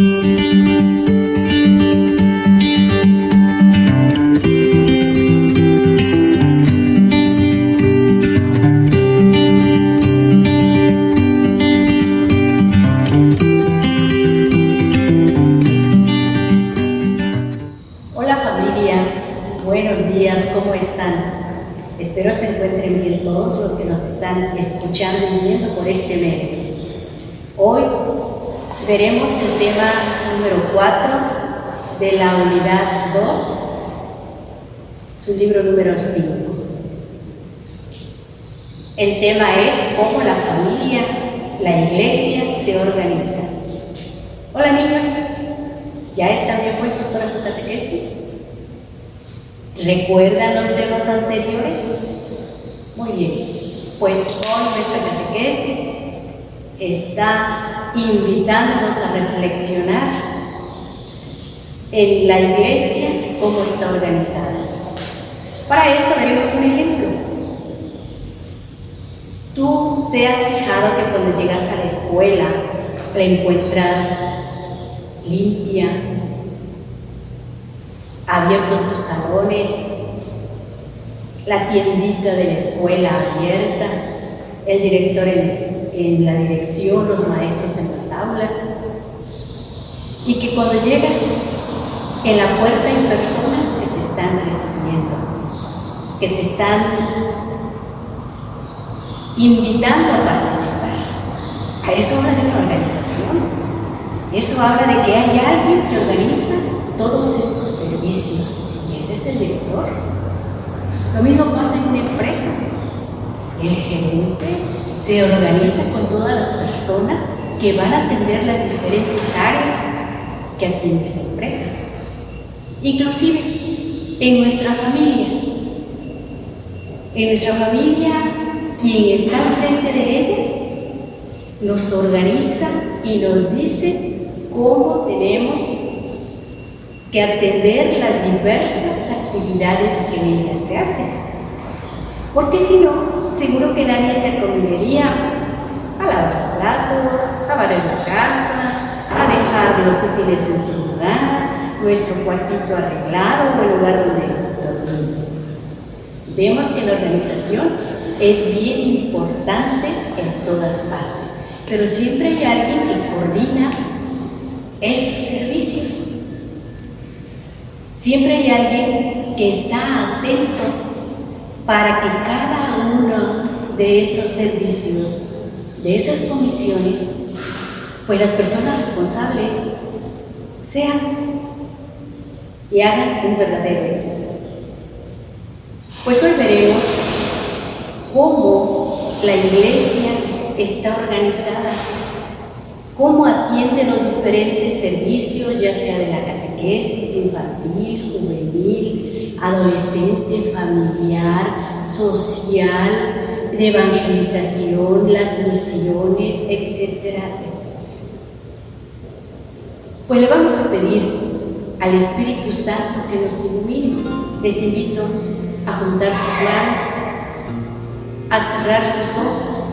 Hola familia, buenos días, ¿cómo están? Espero se encuentren bien todos los que nos están escuchando y viendo por este medio. Hoy veremos el tema número 4 de la unidad 2, su libro número 5. El tema es cómo la familia, la iglesia se organiza. Hola niños, ¿ya están bien puestos para su catequesis? ¿Recuerdan los temas anteriores? Muy bien, pues hoy nuestra catequesis está invitándonos a reflexionar en la iglesia, cómo está organizada. Para esto veremos un ejemplo. Tú te has fijado que cuando llegas a la escuela la encuentras limpia, abiertos tus salones, la tiendita de la escuela abierta, el director en la dirección, los maestros en las aulas, y que cuando llegas en la puerta hay personas que te están recibiendo, que te están invitando a participar. A eso habla de una organización. Eso habla de que hay alguien que organiza todos estos servicios, y ese es el director. Lo mismo pasa en una empresa. El gerente se organiza con todas las personas que van a atender las diferentes áreas que atiende esa empresa. Inclusive en nuestra familia. En nuestra familia, quien está enfrente de ella nos organiza y nos dice cómo tenemos que atender las diversas actividades que en ella se hacen. Porque si no, seguro que nadie se acomodaría a lavar los platos, a barrer la casa, a dejar los útiles en su lugar, nuestro cuartito arreglado o el lugar donde dormimos. Vemos que la organización es bien importante en todas partes, pero siempre hay alguien que coordina esos servicios. Siempre hay alguien que está atento para que cada uno de esos servicios, de esas comisiones, pues las personas responsables sean y hagan un verdadero equipo. Pues hoy veremos cómo la iglesia está organizada, cómo atiende los diferentes servicios, ya sea de la catequesis infantil, juvenil, adolescente, familiar, social, de evangelización, las misiones, etcétera. Pues le vamos a pedir al Espíritu Santo que nos ilumine. Les invito a juntar sus manos, a cerrar sus ojos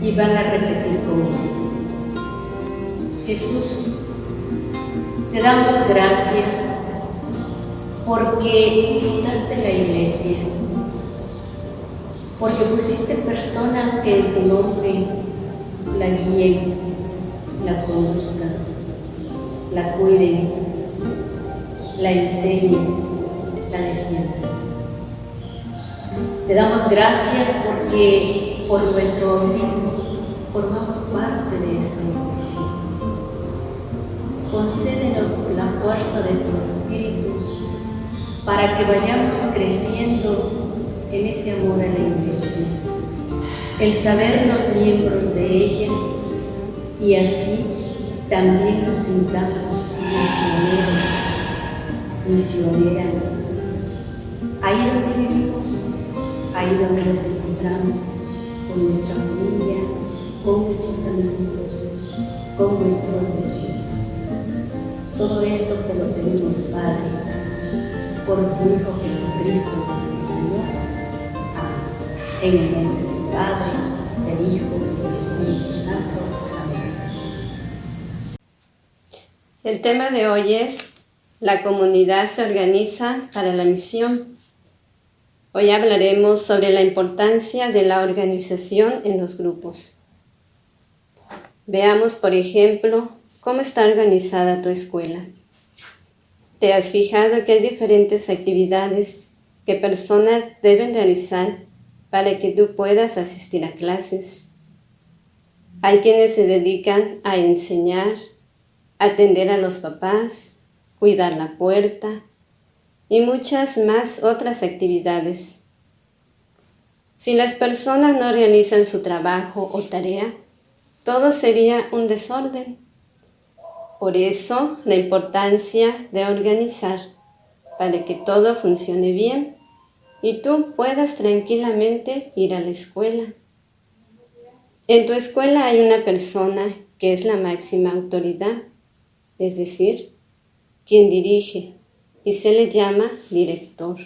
y van a repetir conmigo. Jesús, te damos gracias porque fundaste la iglesia, porque pusiste personas que en tu nombre la guíen, la conduzcan, la cuiden, la enseñen, la defiendan. Te damos gracias porque por nuestro bautismo formamos parte de esa iglesia. Concédenos la fuerza de tu Espíritu para que vayamos creciendo en ese amor a la iglesia, el sabernos miembros de ella y así también nos sintamos misioneras, ahí donde vivimos, ahí donde nos encontramos, con nuestra familia, con nuestros amigos, con nuestros vecinos. Todo esto te lo pedimos, Padre, por tu Hijo Jesucristo, nuestro Señor. Amén. En el nombre del Padre, del Hijo y del Espíritu Santo. Amén. El tema de hoy es: la comunidad se organiza para la misión. Hoy hablaremos sobre la importancia de la organización en los grupos. Veamos, por ejemplo, cómo está organizada tu escuela. ¿Te has fijado que hay diferentes actividades que personas deben realizar para que tú puedas asistir a clases? Hay quienes se dedican a enseñar, atender a los papás, cuidar la puerta y muchas más otras actividades. Si las personas no realizan su trabajo o tarea, todo sería un desorden. Por eso, la importancia de organizar para que todo funcione bien y tú puedas tranquilamente ir a la escuela. En tu escuela hay una persona que es la máxima autoridad, es decir, quien dirige, y se le llama director.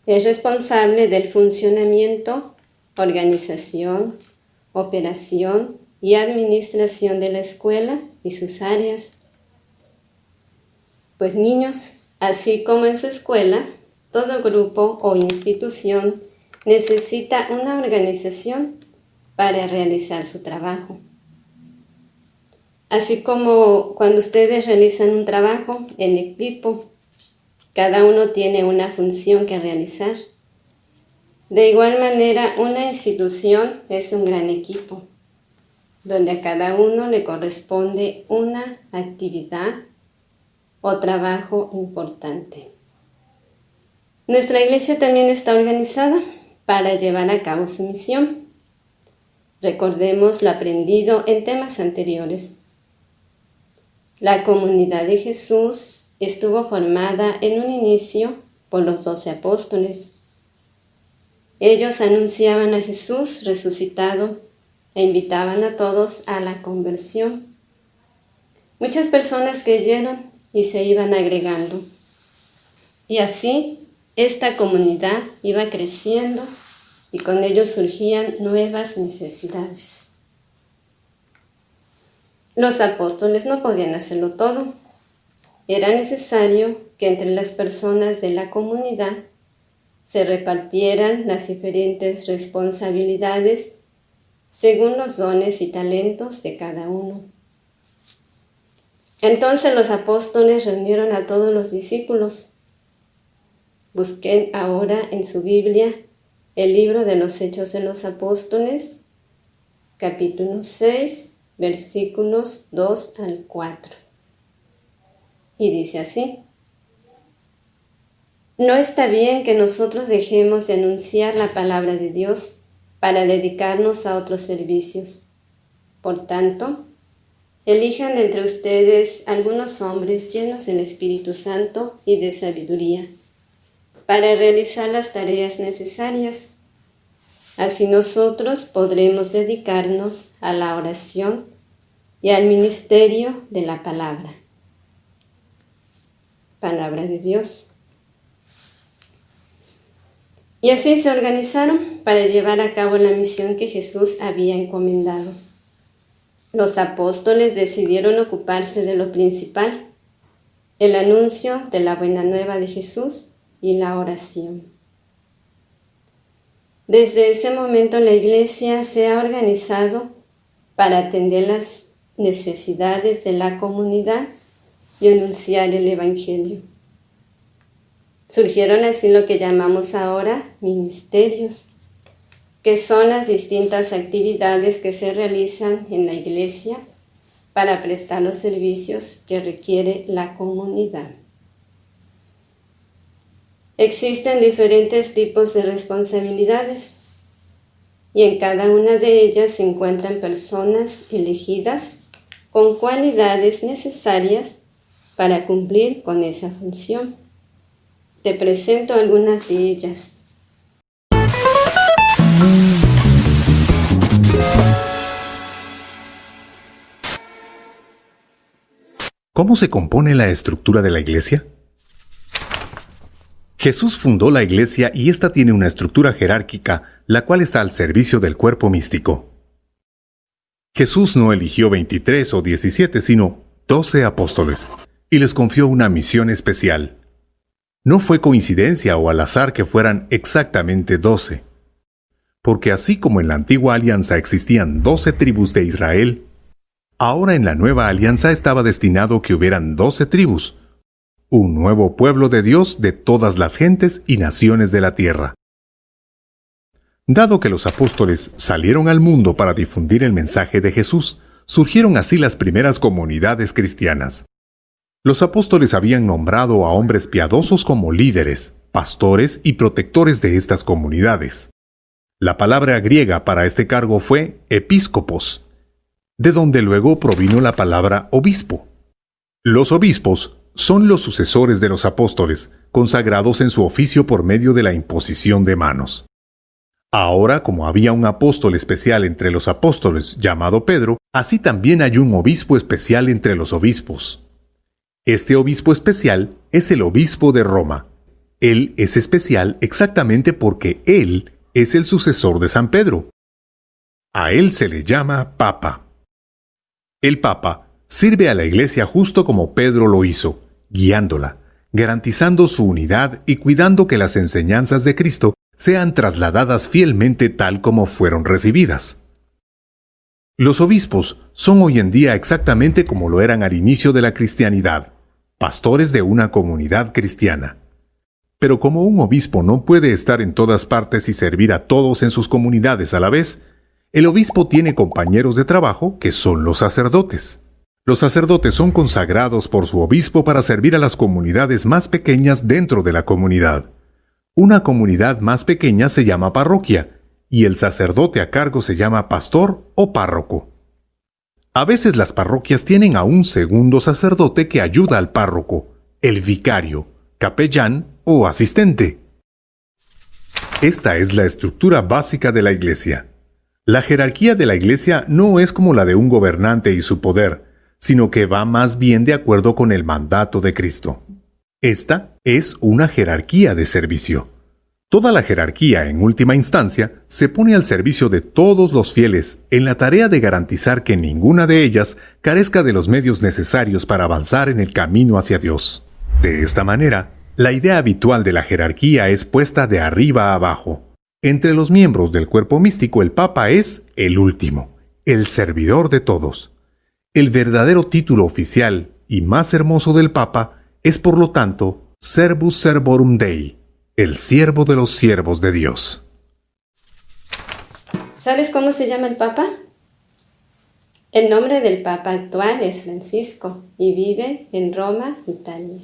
Es responsable del funcionamiento, organización, operación y administración de la escuela y sus áreas. Pues niños, así como en su escuela, todo grupo o institución necesita una organización para realizar su trabajo. Así como cuando ustedes realizan un trabajo en equipo, cada uno tiene una función que realizar. De igual manera, una institución es un gran equipo, donde a cada uno le corresponde una actividad o trabajo importante. Nuestra iglesia también está organizada para llevar a cabo su misión. Recordemos lo aprendido en temas anteriores. La comunidad de Jesús estuvo formada en un inicio por los 12 apóstoles. Ellos anunciaban a Jesús resucitado e invitaban a todos a la conversión. Muchas personas creyeron y se iban agregando. Y así, esta comunidad iba creciendo y con ello surgían nuevas necesidades. Los apóstoles no podían hacerlo todo. Era necesario que entre las personas de la comunidad se repartieran las diferentes responsabilidades según los dones y talentos de cada uno. Entonces los apóstoles reunieron a todos los discípulos. Busquen ahora en su Biblia el libro de los Hechos de los Apóstoles, capítulo 6, versículos 2 al 4. Y dice así: No está bien que nosotros dejemos de anunciar la palabra de Dios para dedicarnos a otros servicios. Por tanto, elijan de entre ustedes algunos hombres llenos del Espíritu Santo y de sabiduría, para realizar las tareas necesarias. Así nosotros podremos dedicarnos a la oración y al ministerio de la palabra. Palabra de Dios. Y así se organizaron para llevar a cabo la misión que Jesús había encomendado. Los apóstoles decidieron ocuparse de lo principal, el anuncio de la buena nueva de Jesús y la oración. Desde ese momento la Iglesia se ha organizado para atender las necesidades de la comunidad y anunciar el Evangelio. Surgieron así lo que llamamos ahora ministerios, que son las distintas actividades que se realizan en la Iglesia para prestar los servicios que requiere la comunidad. Existen diferentes tipos de responsabilidades y en cada una de ellas se encuentran personas elegidas con cualidades necesarias para cumplir con esa función. Te presento algunas de ellas. ¿Cómo se compone la estructura de la iglesia? Jesús fundó la iglesia y ésta tiene una estructura jerárquica, la cual está al servicio del cuerpo místico. Jesús no eligió 23 o 17, sino 12 apóstoles y les confió una misión especial. No fue coincidencia o al azar que fueran exactamente 12, porque así como en la antigua alianza existían 12 tribus de Israel, ahora en la nueva alianza estaba destinado que hubieran 12 tribus, un nuevo pueblo de Dios de todas las gentes y naciones de la tierra. Dado que los apóstoles salieron al mundo para difundir el mensaje de Jesús, surgieron así las primeras comunidades cristianas. Los apóstoles habían nombrado a hombres piadosos como líderes, pastores y protectores de estas comunidades. La palabra griega para este cargo fue episcopos, de donde luego provino la palabra obispo. Los obispos son los sucesores de los apóstoles, consagrados en su oficio por medio de la imposición de manos. Ahora, como había un apóstol especial entre los apóstoles llamado Pedro, así también hay un obispo especial entre los obispos. Este obispo especial es el obispo de Roma. Él es especial exactamente porque él es el sucesor de San Pedro. A él se le llama Papa. El Papa sirve a la Iglesia justo como Pedro lo hizo, guiándola, garantizando su unidad y cuidando que las enseñanzas de Cristo sean trasladadas fielmente tal como fueron recibidas. Los obispos son hoy en día exactamente como lo eran al inicio de la cristianidad, pastores de una comunidad cristiana. Pero como un obispo no puede estar en todas partes y servir a todos en sus comunidades a la vez, el obispo tiene compañeros de trabajo que son los sacerdotes. Los sacerdotes son consagrados por su obispo para servir a las comunidades más pequeñas dentro de la comunidad. Una comunidad más pequeña se llama parroquia, y el sacerdote a cargo se llama pastor o párroco. A veces las parroquias tienen a un segundo sacerdote que ayuda al párroco, el vicario, capellán o asistente. Esta es la estructura básica de la Iglesia. La jerarquía de la Iglesia no es como la de un gobernante y su poder, sino que va más bien de acuerdo con el mandato de Cristo. Esta es una jerarquía de servicio. Toda la jerarquía, en última instancia, se pone al servicio de todos los fieles en la tarea de garantizar que ninguna de ellas carezca de los medios necesarios para avanzar en el camino hacia Dios. De esta manera, la idea habitual de la jerarquía es puesta de arriba a abajo. Entre los miembros del cuerpo místico, el Papa es el último, el servidor de todos. El verdadero título oficial y más hermoso del Papa es, por lo tanto, Servus Servorum Dei, el siervo de los siervos de Dios. ¿Sabes cómo se llama el Papa? El nombre del Papa actual es Francisco y vive en Roma, Italia.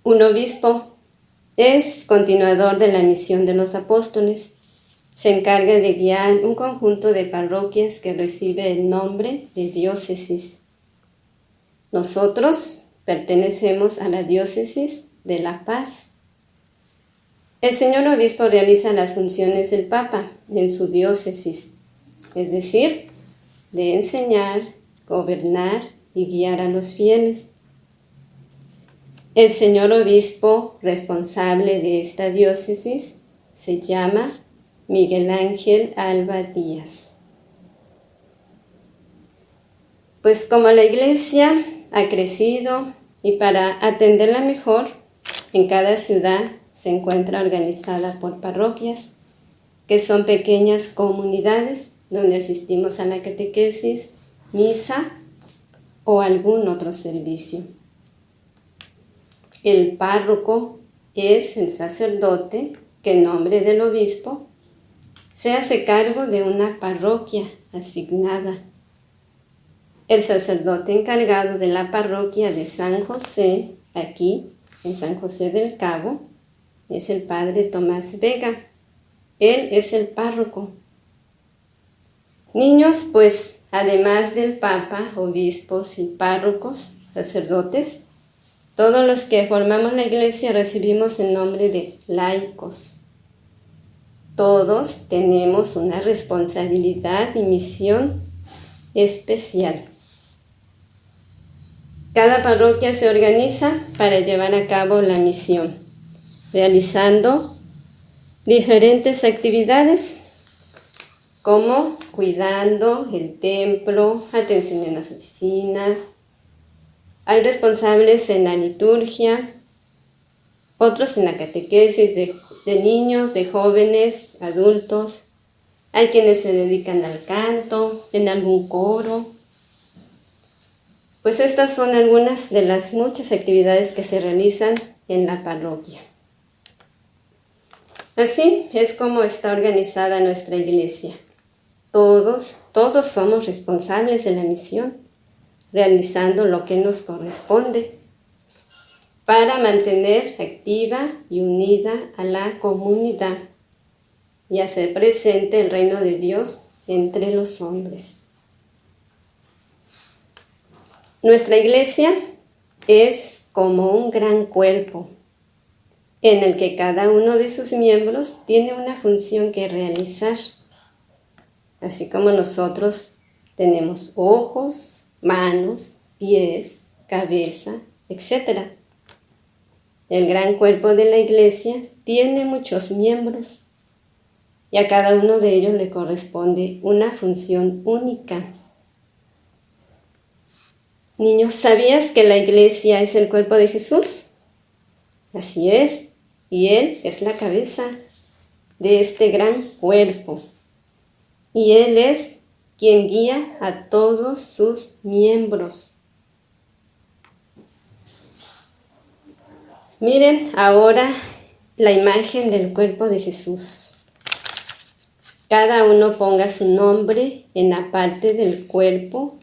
Un obispo es continuador de la misión de los apóstoles. Se encarga de guiar un conjunto de parroquias que recibe el nombre de diócesis. Nosotros pertenecemos a la diócesis de La Paz. El señor obispo realiza las funciones del Papa en su diócesis, es decir, de enseñar, gobernar y guiar a los fieles. El señor obispo responsable de esta diócesis se llama Miguel Ángel Alba Díaz. Pues como la Iglesia ha crecido y para atenderla mejor, en cada ciudad se encuentra organizada por parroquias, que son pequeñas comunidades donde asistimos a la catequesis, misa o algún otro servicio. El párroco es el sacerdote que en nombre del obispo se hace cargo de una parroquia asignada. El sacerdote encargado de la parroquia de San José, aquí en San José del Cabo, es el padre Tomás Vega. Él es el párroco. Niños, pues, además del Papa, obispos y párrocos, sacerdotes, todos los que formamos la Iglesia recibimos el nombre de laicos. Todos tenemos una responsabilidad y misión especial. Cada parroquia se organiza para llevar a cabo la misión, realizando diferentes actividades. como cuidando el templo, atención en las oficinas. Hay responsables en la liturgia, otros en la catequesis de niños, de jóvenes, adultos. Hay quienes se dedican al canto, en algún coro. Pues estas son algunas de las muchas actividades que se realizan en la parroquia. Así es como está organizada nuestra iglesia. Todos somos responsables de la misión, realizando lo que nos corresponde para mantener activa y unida a la comunidad y hacer presente el reino de Dios entre los hombres. Nuestra iglesia es como un gran cuerpo en el que cada uno de sus miembros tiene una función que realizar. Así como nosotros tenemos ojos, manos, pies, cabeza, etc. El gran cuerpo de la iglesia tiene muchos miembros y a cada uno de ellos le corresponde una función única. Niños, ¿sabías que la iglesia es el cuerpo de Jesús? Así es, y Él es la cabeza de este gran cuerpo. Y Él es quien guía a todos sus miembros. Miren ahora la imagen del cuerpo de Jesús. Cada uno ponga su nombre en la parte del cuerpo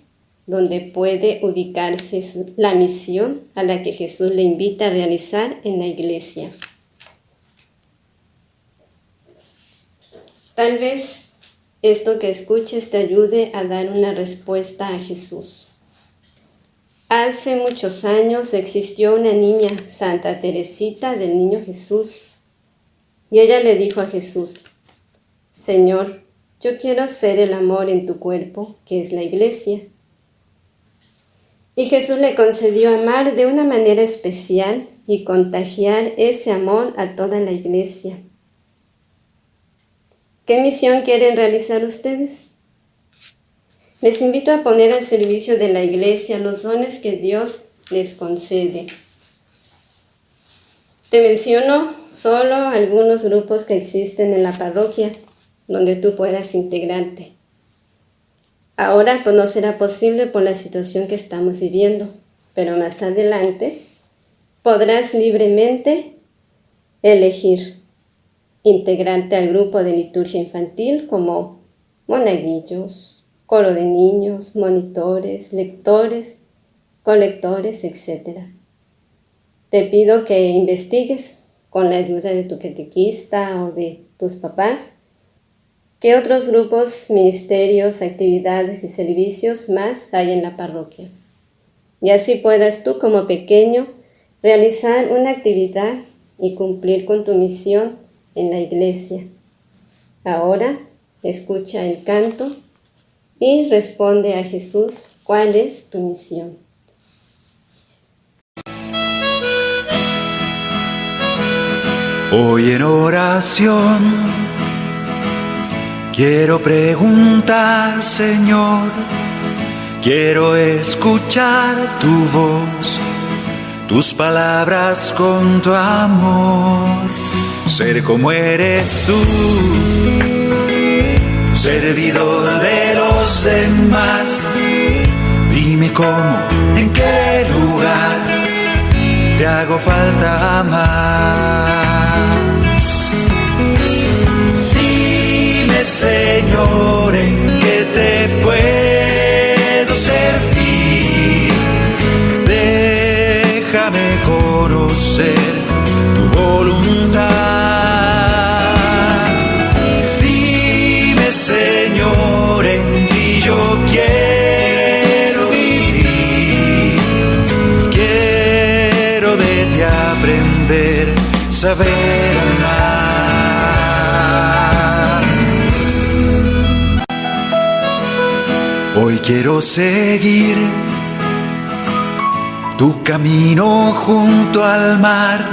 donde puede ubicarse la misión a la que Jesús le invita a realizar en la iglesia. Tal vez esto que escuches te ayude a dar una respuesta a Jesús. Hace muchos años existió una niña, Santa Teresita del Niño Jesús, y ella le dijo a Jesús: Señor, yo quiero ser el amor en tu cuerpo, que es la iglesia. Y Jesús le concedió amar de una manera especial y contagiar ese amor a toda la iglesia. ¿Qué misión quieren realizar ustedes? Les invito a poner al servicio de la iglesia los dones que Dios les concede. Te menciono solo algunos grupos que existen en la parroquia donde tú puedas integrarte. Ahora pues no será posible por la situación que estamos viviendo, pero más adelante podrás libremente elegir integrarte al grupo de liturgia infantil como monaguillos, coro de niños, monitores, lectores, colectores, etc. Te pido que investigues con la ayuda de tu catequista o de tus papás qué otros grupos, ministerios, actividades y servicios más hay en la parroquia. Y así puedas tú como pequeño realizar una actividad y cumplir con tu misión en la iglesia. Ahora escucha el canto y responde a Jesús cuál es tu misión. Hoy en oración quiero preguntar, Señor, quiero escuchar tu voz, tus palabras con tu amor, ser como eres tú, servidor de los demás. Dime cómo, en qué lugar te hago falta más. Dime, Señor, en qué te puedo servir. Déjame conocer tu voluntad. Dime, Señor, en ti yo quiero vivir. Quiero de ti aprender, saber amar. Hoy quiero seguir tu camino junto al mar,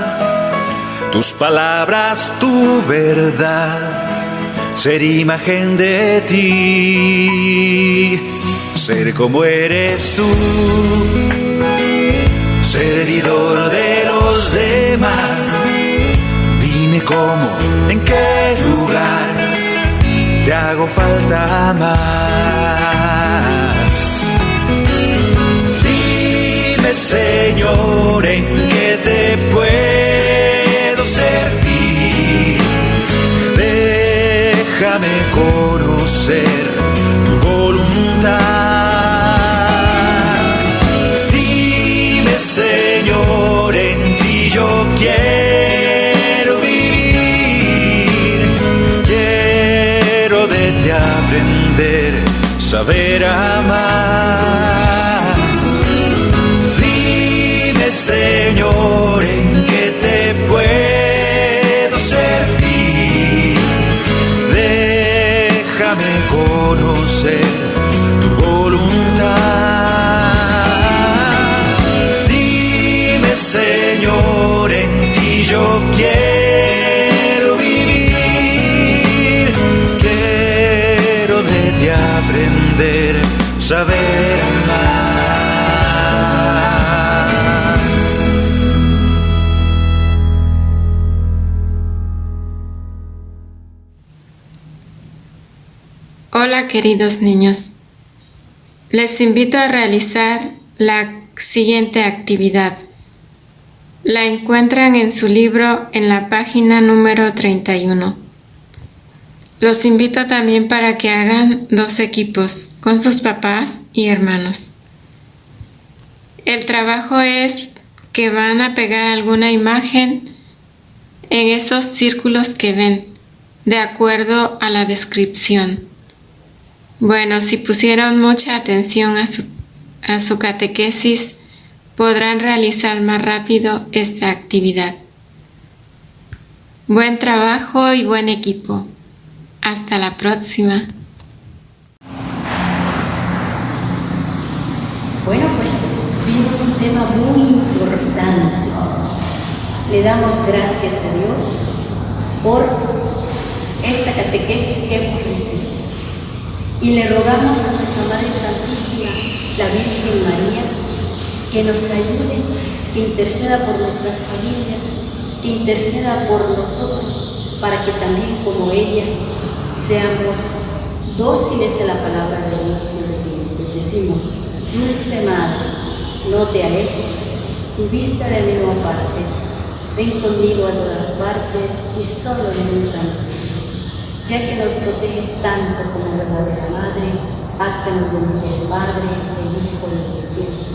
tus palabras, tu verdad, ser imagen de ti, ser como eres tú, servidor de los demás. Dime cómo, en qué lugar te hago falta más. Dime, Señor, en qué te puedo servir. Déjame conocer tu voluntad. Dime, Señor, en ti yo quiero vivir. Quiero de ti aprender, saber amar. Dime, Señor, en qué te puedo servir. Déjame conocer tu voluntad. Dime, Señor, en ti yo quiero vivir. Quiero de ti aprender, saber amar. Hola queridos niños, les invito a realizar la siguiente actividad. La encuentran en su libro en la página número 31. Los invito también para que hagan 2 equipos con sus papás y hermanos. El trabajo es que van a pegar alguna imagen en esos círculos que ven, de acuerdo a la descripción. Bueno, si pusieron mucha atención a su catequesis, podrán realizar más rápido esta actividad. Buen trabajo y buen equipo. Hasta la próxima. Bueno, pues vimos un tema muy importante. Le damos gracias a Dios por esta catequesis que hemos recibido. Y le rogamos a nuestra Madre Santísima, la Virgen María, que nos ayude, que interceda por nuestras familias, que interceda por nosotros, para que también como ella seamos dóciles a la palabra de Dios y obedientes. Decimos: dulce Madre, no te alejes, tu vista de mí no apartes, ven conmigo a todas partes y solo en un tanto. Ya que nos proteges tanto como verdadera Madre, haz que nos bendiga el Padre, el Hijo y el Espíritu